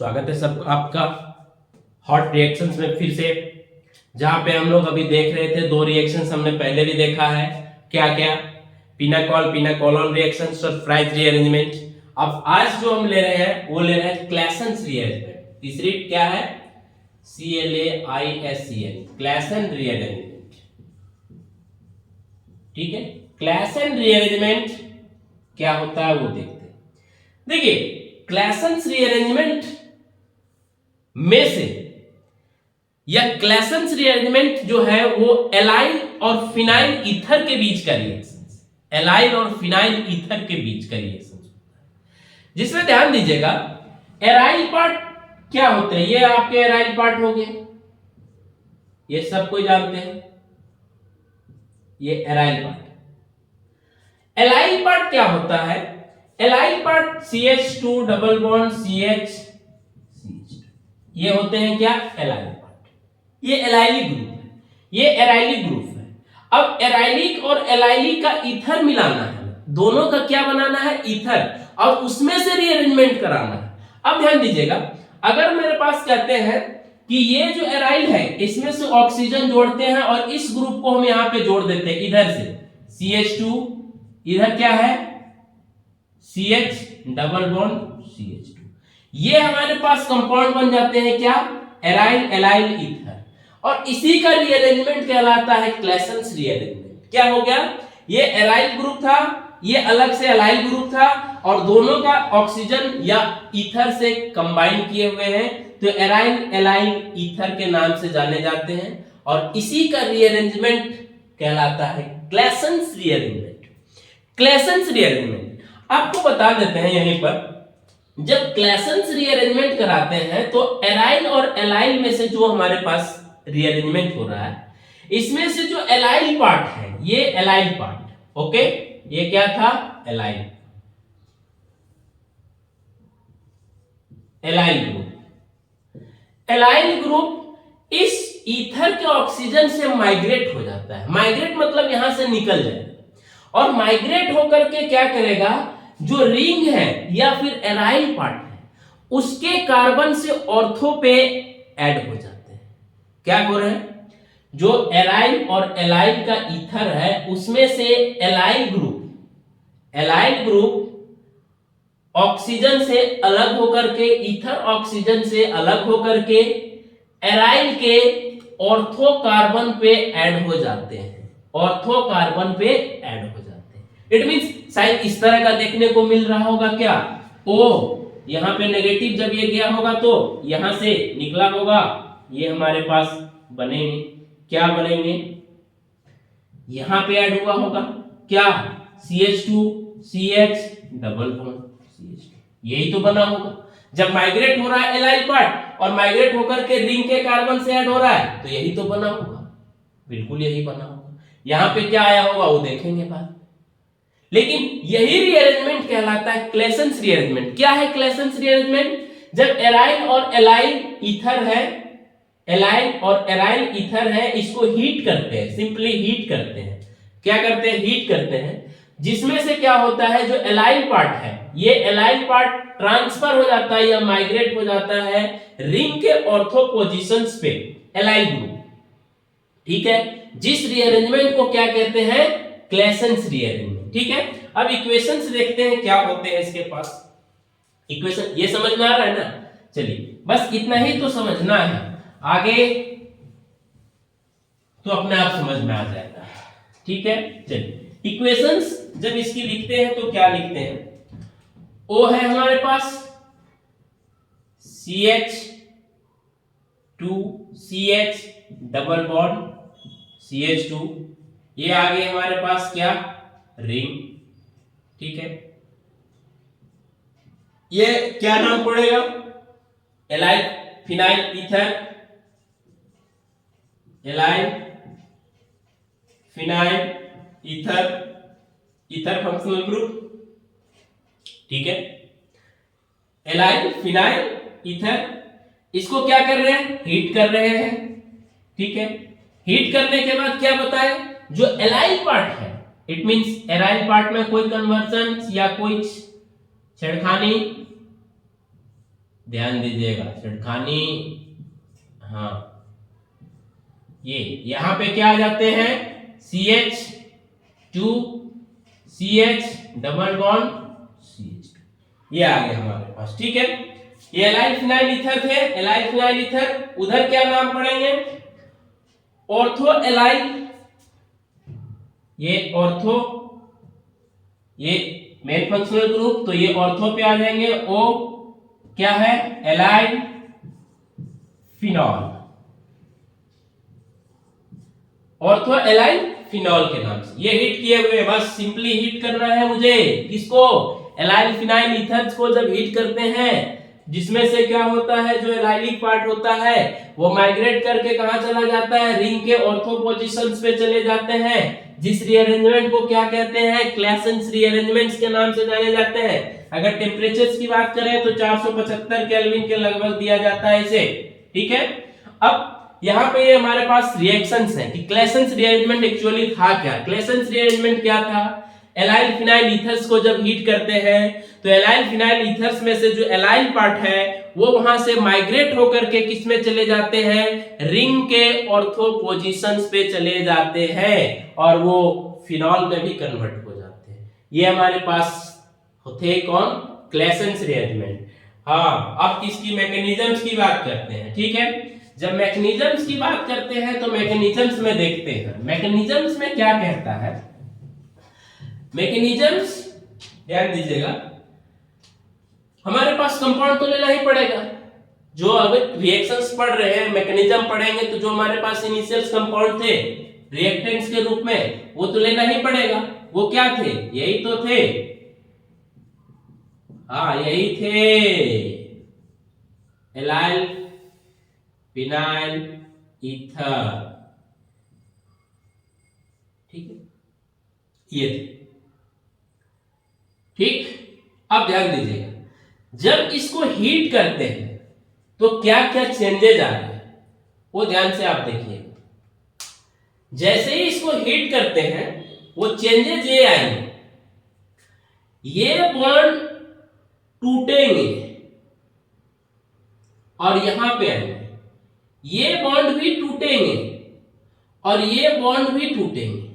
स्वागत है सब आपका हॉट रिएक्शंस में फिर से, जहां पे हम लोग अभी देख रहे थे दो रिएक्शंस हमने पहले भी देखा है। क्या क्या? पिनाकोल रिएक्शंस और फ्राइज रीअरेंजमेंट। अब आज जो हम ले रहे हैं वो ले रहे हैं क्लेसेंस रीअरेंजमेंट। तीसरी क्या है? CLAISEN, Klaassen rearrangement. ठीक है, क्लेसन रीअरेंजमेंट क्या होता है वो देखते हैं। देखिए, क्लेसेंस रीअरेंजमेंट में से या क्लेसेंस रीअरेंजमेंट जो है वो एलाइल और फिनाइल ईथर के बीच का रिएक्शन, एलाइल और फिनाइल ईथर के बीच का रिएक्शन होता है, जिसमें ध्यान दीजिएगा एराइल पार्ट क्या होते हैं। ये आपके एराइल पार्ट हो गए, ये सब कोई जानते हैं, ये एराइल पार्ट। एलाइल पार्ट क्या होता है? Allyl part CH2 double bond CH, ये होते हैं क्या? Allyl part. ये एलाइलिक ग्रुप है, ये एराइलिक ग्रुप है। अब एराइलिक और एलाइलिक का ईथर मिलाना है, दोनों का क्या बनाना है? ईथर, और उसमें से रीअरेंजमेंट कराना है। अब ध्यान दीजिएगा, अगर मेरे पास कहते हैं कि ये जो एराइल है इसमें से ऑक्सीजन जोड़ते हैं और इस ग्रुप को हम यहां पे जोड़ देते हैं इधर से CH2, इधर क्या है? CH डबल बॉन्ड CH2, ये हमारे पास कंपाउंड बन जाते हैं क्या? एराइल एलाइल ईथर, और इसी का रीअरेंजमेंट कहलाता है क्लेसेंस रीअरेंजमेंट। क्या हो गया? ये एराइल ग्रुप था, ये अलग से एलाइल ग्रुप था, और दोनों का ऑक्सीजन या ईथर से कंबाइन किए हुए हैं, तो एराइल एलाइल ईथर के नाम से जाने जाते हैं, और इसी का रीअरेंजमेंट कहलाता है क्लेसेंस रीअरेंजमेंट। क्लेसेंस रीअरेंजमेंट आपको बता देते हैं यहीं पर, जब क्लेसेंस रीअरेंजमेंट कराते हैं तो एराइल और एलाइल में से जो हमारे पास रीअरेंजमेंट हो रहा है, इसमें से जो एलाइल पार्ट है, ये एलाइल पार्ट, ओके, ये क्या था? Allyl, allyl group. Allyl group इस ईथर के ऑक्सीजन से माइग्रेट हो जाता है। माइग्रेट मतलब यहां से निकल जाए, और माइग्रेट होकर के क्या करेगा? जो रिंग है या फिर एराइल पार्ट है, उसके कार्बन से ऑर्थो पे ऐड हो जाते हैं। क्या हो रहे हैं? जो एराइल और एलाइल का ईथर है उसमें से एलाइल ग्रुप ऑक्सीजन से अलग होकर के, ईथर ऑक्सीजन से अलग होकर के एराइल के ऑर्थो कार्बन पे ऐड हो जाते हैं, ऑर्थो कार्बन पे ऐड हो जाते हैं। इट मींस शायद इस तरह का देखने को मिल रहा होगा क्या? O यहां पे नेगेटिव जब ये गया होगा तो यहां से निकला होगा, ये हमारे पास बनेंगे, क्या बनेंगे? यहां पे ऐड हुआ होगा क्या? CH2 CH double bond CH2, यही तो बना होगा। जब माइग्रेट हो रहा है एलाइल पार्ट और माइग्रेट होकर के रिंग के कार्बन से ऐड हो रहा है, तो यही तो बना होगा, बिल्कुल यही बना होगा। यहां पे क्या आया होगा वो देखेंगे बाद, लेकिन यही रीअरेंजमेंट कहलाता है क्लेसेंस रीअरेंजमेंट। क्या है क्लेसेंस रीअरेंजमेंट? जब एराइल और एलाइल ईथर है, एलाइल और एराइल ईथर है, इसको हीट करते हैं, सिंपली हीट करते हैं। क्या करते हैं? हीट करते हैं, जिसमें से क्या होता है? जो एलाइल पार्ट है, ये एलाइल पार्ट ट्रांसफर हो जाता है या माइग्रेट हो जाता है रिंग के ऑर्थो पोजीशंस पे, एलाइल ग्रुप। ठीक है, जिस रीअरेंजमेंट को क्या कहते हैं? क्लेसेंस रीअरेंजमेंट। ठीक है, अब इक्वेशंस देखते हैं क्या होते हैं इसके पास। इक्वेशन ये समझ में आ रहा है ना? चलिए, बस इतना ही तो समझना है, आगे तो अपने आप समझ में आ जाएगा। ठीक है, चलिए, इक्वेशंस जब इसकी लिखते हैं तो क्या लिखते हैं? O है हमारे पास CH2 CH double bond CH2, ये आगे हमारे पास क्या? रिंग। ठीक है, ये क्या नाम पड़ेगा? Allyl phenyl ether, allyl phenyl ether, ether functional group. ठीक है, एलाइल फिनाइल ईथर, इसको क्या कर रहे हैं? हीट कर रहे हैं। ठीक है, हीट करने के बाद क्या बताए? जो एलाइल पार्ट है, इट मींस एराइल पार्ट में कोई कन्वर्जन या कोई छेड़खानी ध्यान दीजिएगा छेड़खानी, हाँ ये यहां पे क्या आ जाते हैं, CH2 CH double bond CH2, ये आ गया हमारे पास। ठीक है, ये एलाइल फिनाइल ईथर थे, एलाइल फिनाइल ईथर। उधर क्या नाम पढ़ेंगे, ऑर्थो एलाइल, ये ऑर्थो, ये मेन फंक्शनल ग्रुप, तो ये ऑर्थो पे आ जाएंगे। ओ क्या है, allyl phenol, ortho allyl phenol के नाम से ये हिट किए हुए। बस सिंपली हिट करना है मुझे, किसको, एलाइल फिनाइल ईथर्स को जब हिट करते हैं, जिसमें से क्या होता है, जो एलाइलिक पार्ट होता है वो माइग्रेट करके कहां चला जाता है, रिंग के ऑर्थो पोजीशंस पे चले जाते हैं, जिस रीअरेंजमेंट को क्या कहते हैं, क्लेसेंस रीअरेंजमेंट्स के नाम से जाने जाते हैं। अगर टेम्परेचर्स की बात करें तो 475 केल्विन के लगभग दिया जाता है इसे। ठीक है, अब यहाँ पे ये हमारे पास रिएक्शंस हैं कि क्लेसेंस रीअरेंजमेंट एक्चुअली था क्या। क्लेसेंस रीअरेंजमेंट क्या था, एलाइल फिनाइल ईथर्स को जब हीट करते हैं तो एलाइल फिनाइल ईथर्स में से जो एलाइल पार्ट है वो वहां से माइग्रेट होकर के किस में चले जाते हैं, रिंग के ऑर्थो पोजीशंस पे चले जाते हैं और वो फिनॉल में भी कन्वर्ट हो जाते हैं। ये हमारे पास होते हैं कौन, क्लेसेंस रीअरेंजमेंट। हाँ, अब इसकी मैकेनिज्म्स की बात करते हैं। ठीक है, जब मैकेनिज्म्स की बात करते हैं तो मैकेनिज्म्स में देखते हैं, मैकेनिज्म्स में क्या कहता है। मैकेनिज्म्स ध्यान दीजिएगा, हमारे पास कंपाउंड तो लेना ही पड़ेगा। जो अगर रिएक्शंस पढ़ रहे हैं, मैकेनिज्म पढ़ेंगे तो जो हमारे पास इनिशियल कंपाउंड थे रिएक्टेंट्स के रूप में, वो तो लेना ही पड़ेगा। वो क्या थे, यही तो थे, हाँ यही थे, एलाइल फिनाइल ईथर। ठीक है, ये थे। ठीक, अब ध्यान दीजिएगा, जब इसको हीट करते हैं तो क्या क्या चेंजेज आ रहे हैं वो ध्यान से आप देखिएगा। जैसे ही इसको हीट करते हैं वो चेंजेज ये आएंगे, ये बॉन्ड टूटेंगे और यहां पे आएंगे, ये बॉन्ड भी टूटेंगे और ये बॉन्ड भी टूटेंगे।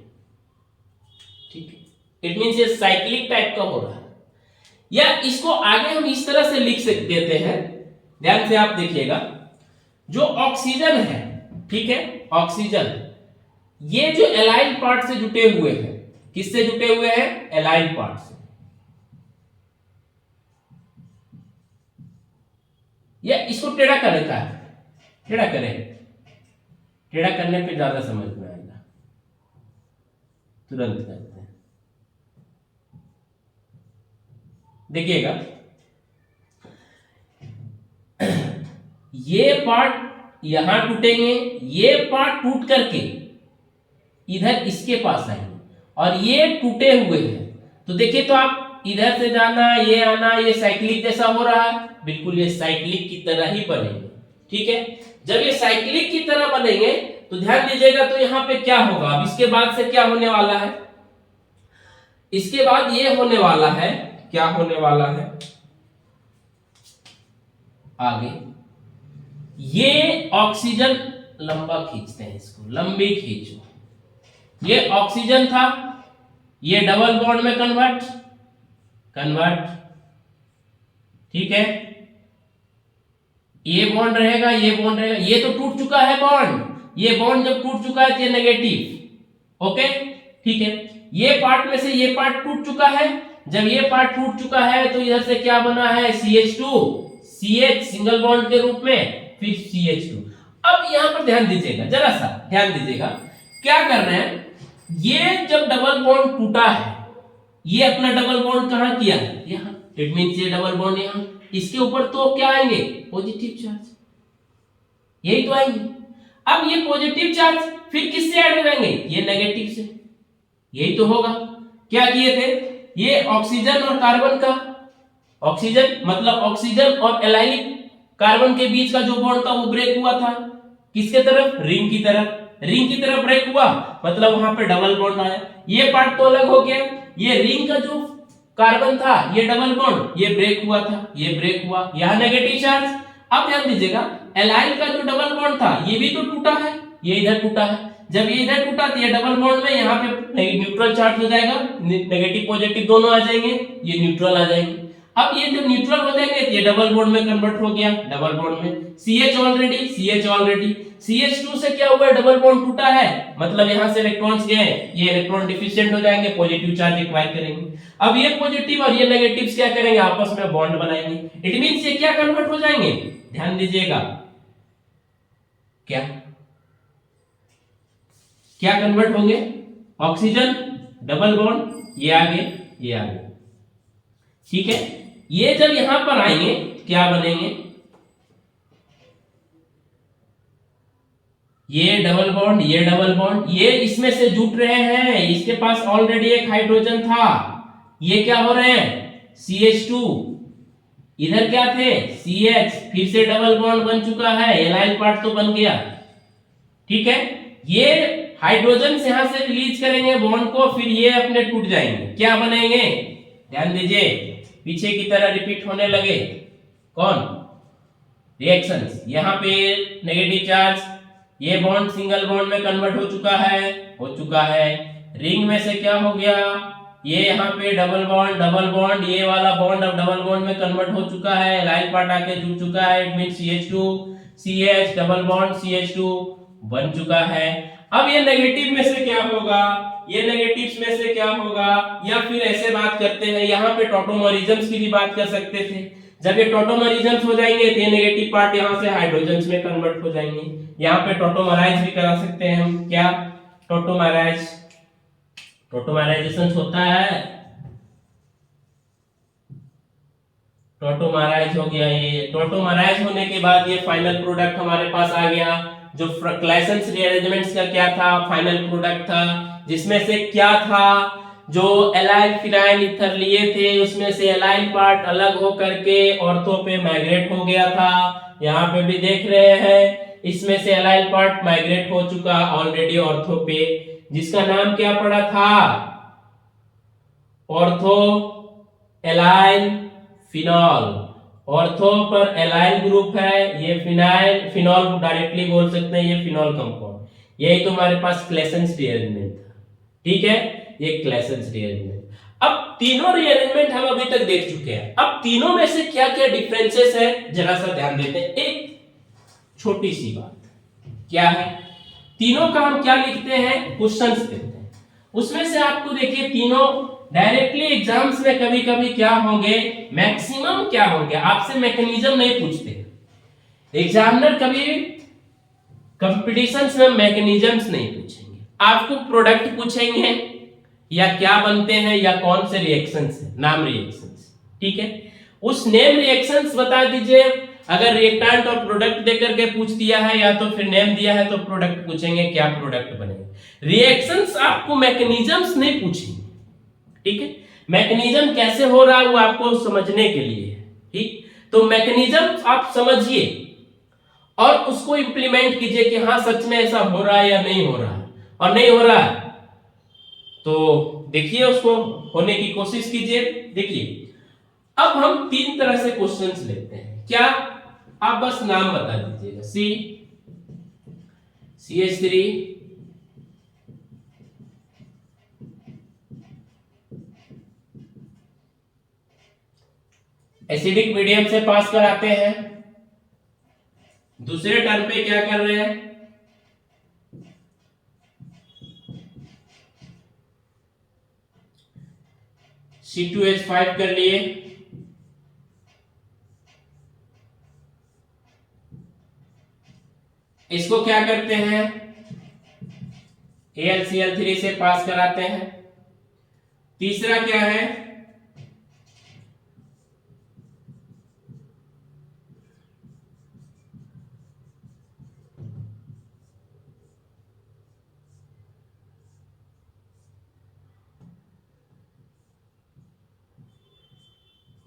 ठीक है, इट मींस ये साइक्लिक टाइप का हो रहा है। या इसको आगे हम इस तरह से लिख सकते देते हैं, ध्यान से आप देखिएगा, जो ऑक्सीजन है, ठीक है, ऑक्सीजन ये जो एलाइल पार्ट से जुटे हुए हैं, किससे जुटे हुए हैं, एलाइल पार्ट से। या इसको टेढ़ा करने का है, टेढ़ा करें, टेढ़ा करने पे ज्यादा समझ में आएगा, तुरंत करते हैं। देखिएगा, ये पार्ट यहां टूटेंगे, ये पार्ट टूट करके इधर इसके पास आएंगे और ये टूटे हुए हैं। तो देखिए, तो आप इधर से जाना, ये आना, ये साइक्लिक जैसा हो रहा है, बिल्कुल ये साइक्लिक की तरह ही बनेंगे। ठीक है, जब ये साइक्लिक की तरह बनेंगे तो ध्यान दीजिएगा, तो यहां पे क्या होगा, अब इसके बाद से क्या होने वाला है, इसके बाद ये होने वाला है, क्या होने वाला है आगे, ये ऑक्सीजन, लंबा खींचते हैं इसको, लंबी खींचो, ये ऑक्सीजन था, ये डबल बॉन्ड में कन्वर्ट, ठीक है, ये बॉन्ड रहेगा, ये बॉन्ड रहेगा, ये तो टूट चुका है बॉन्ड, ये बॉन्ड जब टूट चुका है तो ये नेगेटिव। ओके, ठीक है, ये पार्ट में से ये पार्ट टूट चुका है, जब ये पार्ट टूट चुका है तो इधर से क्या बना है, CH2, CH सिंगल बॉन्ड के रूप में, फिर CH2। अब यहां पर ध्यान दीजिएगा, जरा सा ध्यान दीजिएगा, क्या कर रहे हैं, ये जब डबल बॉन्ड टूटा है, ये अपना डबल बॉन्ड कहां किया है, यहां, इट मींस ये डबल बॉन्ड यहां, इसके ऊपर तो क्या आएंगे, पॉजिटिव चार्ज, यही तो आएंगे। अब ये पॉजिटिव चार्ज फिर किससे ऐड हो जाएंगे, ये नेगेटिव से, यही तो होगा। क्या किए थे, ये ऑक्सीजन और कार्बन का, ऑक्सीजन मतलब ऑक्सीजन और एलाइलिक कार्बन के बीच का जो बॉन्ड था वो ब्रेक हुआ था, किसके तरफ, रिंग की तरफ, रिंग की तरफ ब्रेक हुआ, मतलब वहां पे डबल बॉन्ड आया। ये पार्ट तो अलग हो गया, ये रिंग का जो कार्बन था, ये डबल बॉन्ड, ये ब्रेक हुआ था, ये ब्रेक हुआ, यहां नेगेटिव चार्ज। अब ध्यान दीजिएगा, एलाइल का जो डबल बॉन्ड था ये भी तो टूटा है, ये इधर टूटा है। जब ये इधर टूटा तो ये डबल बॉन्ड में यहाँ पे न्यूट्रल चार्ज हो जाएगा, नेगेटिव पॉजिटिव दोनों आ जाएंगे, ये न्यूट्रल आ जाएंगे। अब ये जब न्यूट्रल हो जाएंगे तो ये डबल बॉन्ड में कन्वर्ट हो गया, डबल बॉन्ड में CH ऑलरेडी CH2 से क्या हुआ, डबल बॉन्ड टूटा है, मतलब यहां से इलेक्ट्रॉन्स गए, ये इलेक्ट्रॉन डिफिशिएंट हो जाएंगे, पॉजिटिव चार्ज एक्वायर करेंगे। अब ये पॉजिटिव और ये नेगेटिव्स क्या करेंगे, आपस में बॉन्ड बनाएंगे। इट मींस ये क्या कन्वर्ट हो जाएंगे, ध्यान दीजिएगा, क्या क्या कन्वर्ट होंगे, ऑक्सीजन डबल बॉन्ड, ये आगे ये आगे, ठीक है। ये जब यहां पर आएंगे क्या बनेंगे, ये डबल बॉन्ड, ये डबल बॉन्ड, ये इसमें से जुट रहे हैं, इसके पास ऑलरेडी एक हाइड्रोजन था, ये क्या हो रहे हैं CH2, इधर क्या थे CH, फिर से डबल बॉन्ड बन चुका है, एलाइल पार्ट तो बन गया, ठीक है। ये हाइड्रोजन से यहां से रिलीज करेंगे बॉन्ड को, फिर ये अपने टूट जाएंगे, क्या बनेंगे, ध्यान दीजिए, पीछे की तरह रिपीट होने लगे, कौन, रिएक्शंस। यहां पे नेगेटिव चार्ज, ये बॉन्ड सिंगल बॉन्ड में कन्वर्ट हो चुका है। रिंग में से क्या हो गया, ये यहाँ पे डबल बॉन्ड, ये वाला बॉन्ड अब डबल बॉन्ड में कन्वर्ट हो चुका है, एलाइल पार्ट आके जुड़ चुका है, it means CH2 CH double bond CH2 बन चुका है। अब ये नेगेटिव में से क्या होगा, ये नेगेटिव्स में से क्या होगा, या फिर ऐसे बात करते हैं, यहाँ पे टॉटोमरिज्म्स की भी बात कर सकते थे। जब ये टॉटोमरिज्म्स हो जाएंगे तो ये नेगेटिव पार्ट यहाँ से हाइड्रोजन्स में कन्वर्ट हो जाएंगे। यहाँ पे टॉटोमराइज भी करा सकते हैं हम, क्या टॉटोमराइजेशन होता है, टॉटोमराइज हो गया। ये टॉटोमराइज होने के बाद ये फाइनल प्रोडक्ट हमारे पास आ गया, जो क्लेसेंस रीअरेंजमेंट्स का क्या था, फाइनल प्रोडक्ट था, जिसमें से क्या था, जो एलाइल फिनाइल ईथर लिए थे उसमें से एलाइल पार्ट अलग हो करके ऑर्थो पे माइग्रेट हो गया था। यहाँ पे भी देख रहे हैं, इसमें से एलाइल पार्ट माइग्रेट हो चुका ऑलरेडी ऑर्थो पे, जिसका नाम क्या पड़ा था, ऑर्थो एलाइल फिनॉल। ऑर्थो पर एलाइल ग्रुप है, ये फिनॉल डायरेक्टली बोल सकते हैं, ये फिनॉल कंपाउंड। यही तो हमारे पास क्लेसेंस रीअरेंजमेंट था, ठीक है, ये क्लेसेंस रीअरेंजमेंट। अब तीनों रीअरेंजमेंट हम अभी तक देख चुके हैं। अब तीनों में से क्या क्या डिफरेंसेस है जरा सा ध्यान देते हैं। एक छोटी सी बात क्या है, तीनों का हम क्या लिखते हैं, क्वेश्चंस देते हैं, उसमें से आपको देखिए तीनों डायरेक्टली एग्जाम्स में कभी कभी क्या होंगे, मैक्सिमम क्या होंगे, आपसे मैकेनिज्म नहीं पूछते एग्जामिनर, कभी कंपटीशंस में मैकेनिज्म्स नहीं पूछेंगे, आपको प्रोडक्ट पूछेंगे या क्या बनते हैं या कौन से रिएक्शंस है, नाम रिएक्शंस, ठीक है। उस नेम रिएक्शंस बता दीजिए, अगर रिएक्टेंट और प्रोडक्ट देकर के पूछ दिया है या तो फिर नेम दिया है तो प्रोडक्ट पूछेंगे, क्या प्रोडक्ट बनेगा। रिएक्शंस आपको मैकेनिज्म्स नहीं पूछेंगे, ठीक है। मैकेनिज्म कैसे हो रहा है वो आपको समझने के लिए है, ठीक। तो मैकेनिज्म आप समझिए और उसको इंप्लीमेंट कीजिए कि हाँ सच में ऐसा हो रहा है या नहीं हो रहा है, और नहीं हो रहा है तो देखिए उसको होने की कोशिश कीजिए। देखिए अब हम तीन तरह से क्वेश्चंस लेते हैं, क्या, आप बस नाम बता दीजिएगा, CH3 एसिडिक मीडियम से पास कराते हैं, दूसरे टर्म पे क्या कर रहे हैं, C2H5 कर लिए, इसको क्या करते हैं, AlCl3 से पास कराते हैं। तीसरा क्या है,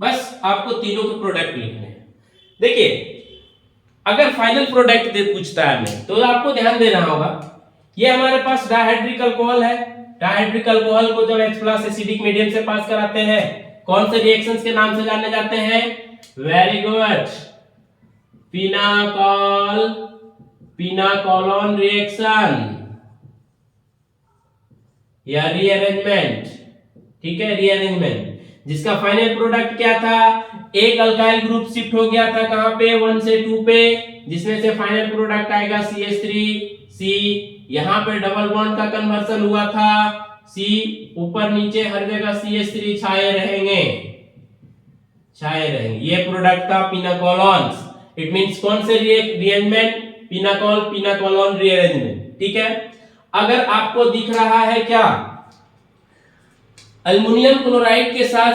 बस आपको तीनों के प्रोडक्ट लिखने हैं। देखिए अगर फाइनल प्रोडक्ट दे पूछता है हमें तो आपको ध्यान देना होगा, ये हमारे पास डायहाइड्रिक अल्कोहल है, डायहाइड्रिक अल्कोहल को जब H+ एसिडिक मीडियम से पास कराते हैं कौन से रिएक्शंस के नाम से जाने जाते हैं? वेरी गुड, पिनाकोलोन रिएक्शन या रीअरेंजमेंट। ठीक है, रीअरेंजमेंट, जिसका फाइनल प्रोडक्ट क्या था? एक अल्काइल ग्रुप शिफ्ट हो गया था कहां पे? 1 से 2 पे, जिसमें से फाइनल प्रोडक्ट आएगा CH3C। यहां पे डबल बॉन्ड का कन्वर्सन हुआ था, C ऊपर नीचे हर जगह CH3 छाए रहेंगे। ये प्रोडक्ट था पिनाकोलोन्स। इट मींस कौन से रीअरेंजमेंट? पिनाकोलोन रीअरेंजमेंट। ठीक है, अगर आपको दिख रहा है क्या अल्युमिनियम क्लोराइड के साथ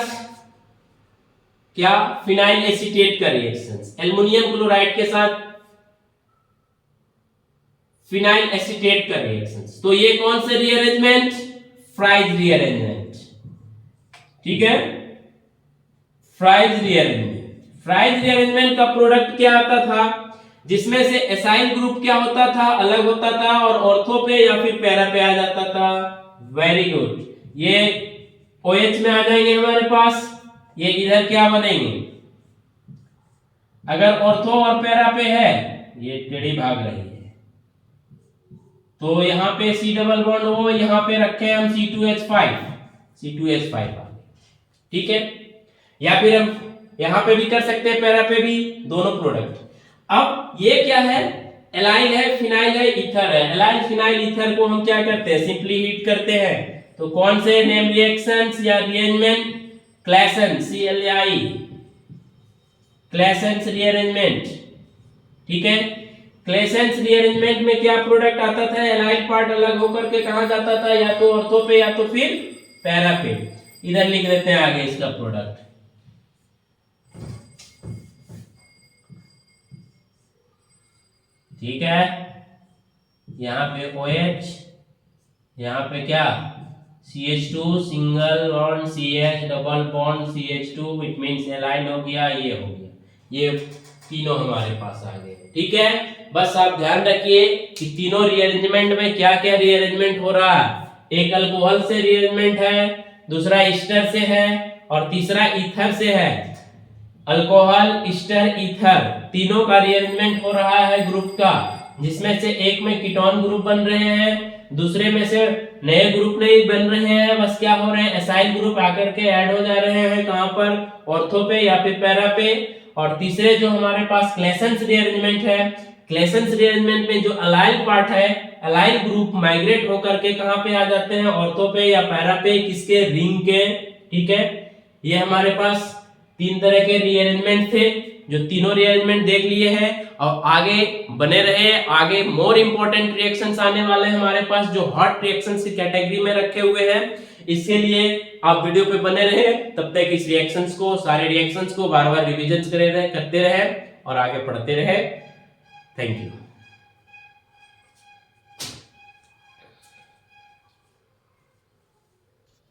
क्या फिनाइल एसीटेट का रिएक्शंस, एल्युमिनियम क्लोराइड के साथ फिनाइल एसीटेट का रिएक्शंस, तो ये कौन से रीअरेंजमेंट? Fries rearrangement. ठीक है, फ्राइज रीअरेंजमेंट का प्रोडक्ट क्या आता था? जिसमें से एसाइल ग्रुप क्या होता था? अलग होता था और ऑर्थो पे या फिर पैरा पे आ जाता था। वेरी गुड, ये OH में आ जाएंगे हमारे पास, ये इधर क्या बनेंगे? अगर ऑर्थो और पैरा पे है, ये टेढ़ी भाग रही है, तो यहां पे C डबल बॉन्ड हो, यहां पे रखे हम C2H5 आ। ठीक है, या फिर हम यहां पे भी कर सकते हैं, पैरा पे भी, दोनों प्रोडक्ट। अब ये क्या है? एलाइल है, फिनाइल है, ईथर है। एलाइल फिनाइल ईथर को हम क्या करते हैं? सिंपली हीट करते हैं। तो कौन से नेम रिएक्शंस या rearrangement? Claisen, CLAI, Claisen rearrangement. ठीक है, क्लेसेंस रीअरेंजमेंट में क्या प्रोडक्ट आता था? एलाइल पार्ट अलग होकर के कहां जाता था? या तो ऑर्थो पे या तो फिर पैरा पे। इधर लिख देते हैं आगे इसका प्रोडक्ट। ठीक है, यहां पे OH, यहां पे क्या? CH2 single bond CH, double bond CH2, it means align हो गया, ये हो गया, ये तीनों हमारे पास आ गए। ठीक है, बस आप ध्यान रखिए कि तीनों रीअरेंजमेंट में क्या क्या रीअरेंजमेंट हो रहा है। एक अल्कोहल से रीअरेंजमेंट है, दूसरा ईस्टर से है और तीसरा ईथर से है। अल्कोहल, ईस्टर, ईथर, तीनों का रीअरेंजमेंट हो रहा है ग्रुप का, जिसमें से एक में कीटोन ग्रुप बन रहे हैं, दूसरे में से नए ग्रुप नहीं बन रहे हैं, बस क्या हो रहे हैं? एसाइल ग्रुप आकर के ऐड हो जा रहे हैं। कहां पर? ऑर्थो पे या फिर पैरा पे। और तीसरे जो हमारे पास क्लेसेंस रीअरेंजमेंट है, क्लेसेंस रीअरेंजमेंट में जो अलाइल पार्ट है, अलाइल ग्रुप माइग्रेट होकर के कहां पे आ जाते हैं? ऑर्थो पे या पैरा पे, किसके? रिंग के। ठीक है, ये हमारे पास 3 तरह के रीअरेंजमेंट थे, जो तीनों रीअरेंजमेंट देख लिए हैं। और आगे बने रहे, आगे मोर इंपॉर्टेंट रिएक्शंस आने वाले हैं हमारे पास, जो हॉट रिएक्शंस की कैटेगरी में रखे हुए हैं। इसके लिए आप वीडियो पे बने रहे, तब तक इस रिएक्शंस को, सारे रिएक्शंस को बार-बार रिवीजन करते रहे और आगे पढ़ते रहे। Thank you.